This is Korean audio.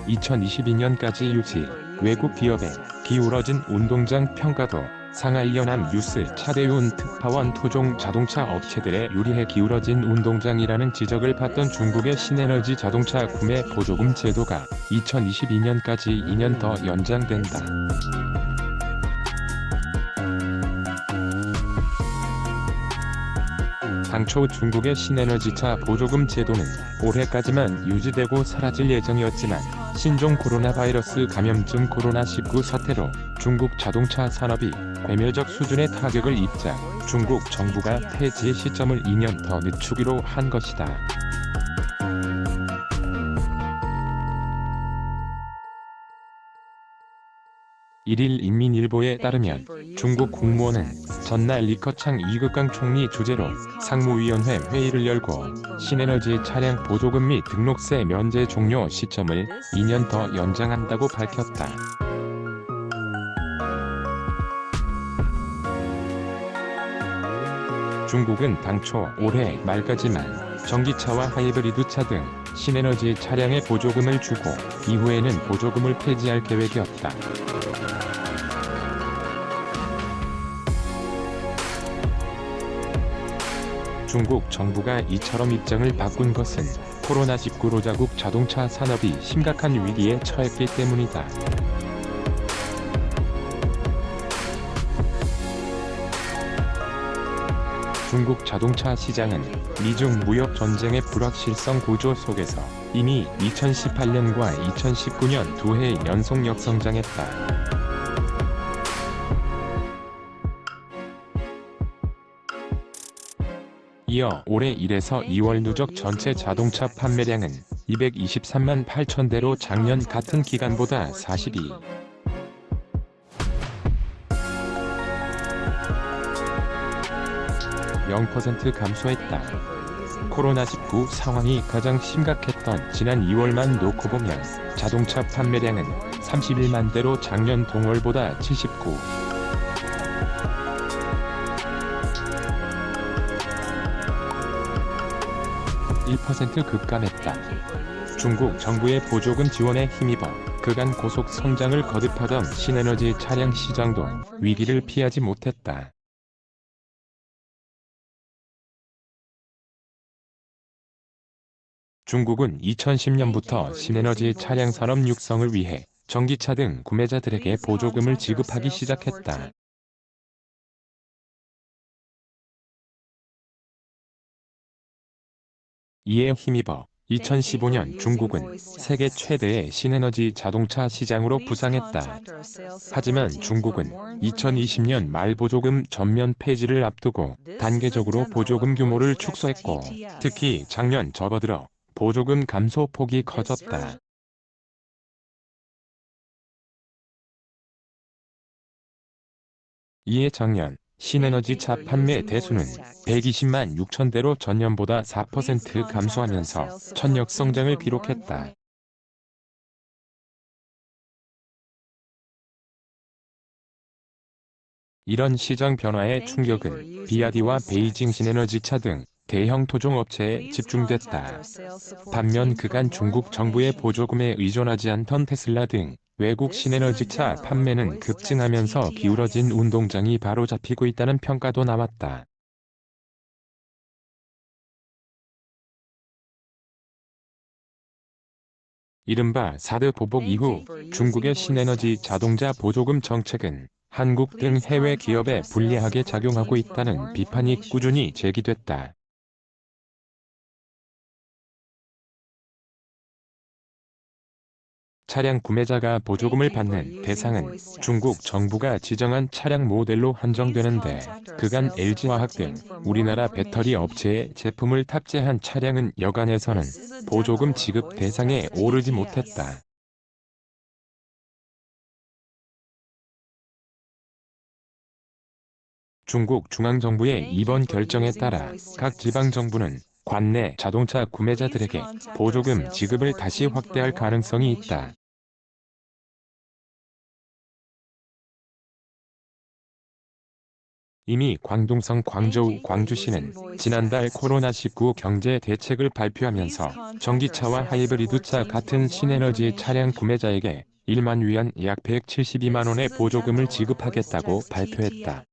2022년까지 유지, 외국 기업의 기울어진 운동장 평가도, 상하이 연합 뉴스 차대윤 특파원 토종 자동차 업체들의 유리해 기울어진 운동장이라는 지적을 받던 중국의 신에너지 자동차 구매 보조금 제도가 2022년까지 2년 더 연장된다. 당초 중국의 신에너지차 보조금 제도는 올해까지만 유지되고 사라질 예정이었지만 신종 코로나 바이러스 감염증 코로나19 사태로 중국 자동차 산업이 괴멸적 수준의 타격을 입자 중국 정부가 폐지의 시점을 2년 더 늦추기로 한 것이다. 1일 인민일보에 따르면 중국 국무원은 전날 리커창 이극강 총리 주재로 상무위원회 회의를 열고 신에너지 차량 보조금 및 등록세 면제 종료 시점을 2년 더 연장한다고 밝혔다. 중국은 당초 올해 말까지만 전기차와 하이브리드차 등 신에너지 차량에 보조금을 주고 이후에는 보조금을 폐지할 계획이었다. 중국 정부가 이처럼 입장을 바꾼 것은 코로나19로 자국 자동차 산업이 심각한 위기에 처했기 때문이다. 중국 자동차 시장은 미중 무역 전쟁의 불확실성 고조 속에서 이미 2018년과 2019년 두 해 연속 역성장했다. 이어 올해 1에서 2월 누적 전체 자동차 판매량은 223만 8천 대로 작년 같은 기간보다 0% 감소했다. 코로나19 상황이 가장 심각했던 지난 2월만 놓고 보면 자동차 판매량은 31만 대로 작년 동월보다 1% 급감했다. 중국 정부의 보조금 지원에 힘입어 그간 고속 성장을 거듭하던 신에너지 차량 시장도 위기를 피하지 못했다. 중국은 2010년부터 신에너지 차량 산업 육성을 위해 전기차 등 구매자들에게 보조금을 지급하기 시작했다. 이에 힘입어 2015년 중국은 세계 최대의 신에너지 자동차 시장으로 부상했다. 하지만 중국은 2020년 말 보조금 전면 폐지를 앞두고 단계적으로 보조금 규모를 축소했고, 특히 작년 접어들어 보조금 감소 폭이 커졌다. 이에 작년 신에너지차 판매 대수는 120만 6천 대로 전년보다 4% 감소하면서 첫 역성장을 기록했다. 이런 시장 변화의 충격은 비아디와 베이징 신에너지차 등 대형 토종업체에 집중됐다. 반면 그간 중국 정부의 보조금에 의존하지 않던 테슬라 등 외국 신에너지차 판매는 급증하면서 기울어진 운동장이 바로잡히고 있다는 평가도 나왔다. 이른바 사드 보복 이후 중국의 신에너지 자동차 보조금 정책은 한국 등 해외 기업에 불리하게 작용하고 있다는 비판이 꾸준히 제기됐다. 차량 구매자가 보조금을 받는 대상은 중국 정부가 지정한 차량 모델로 한정되는데, 그간 LG화학 등 우리나라 배터리 업체의 제품을 탑재한 차량은 여간해서는 보조금 지급 대상에 오르지 못했다. 중국 중앙정부의 이번 결정에 따라 각 지방정부는 관내 자동차 구매자들에게 보조금 지급을 다시 확대할 가능성이 있다. 이미 광둥성 광저우 광주시는 지난달 코로나19 경제 대책을 발표하면서 전기차와 하이브리드차 같은 신에너지 차량 구매자에게 1만 위안 약 172만 원의 보조금을 지급하겠다고 발표했다.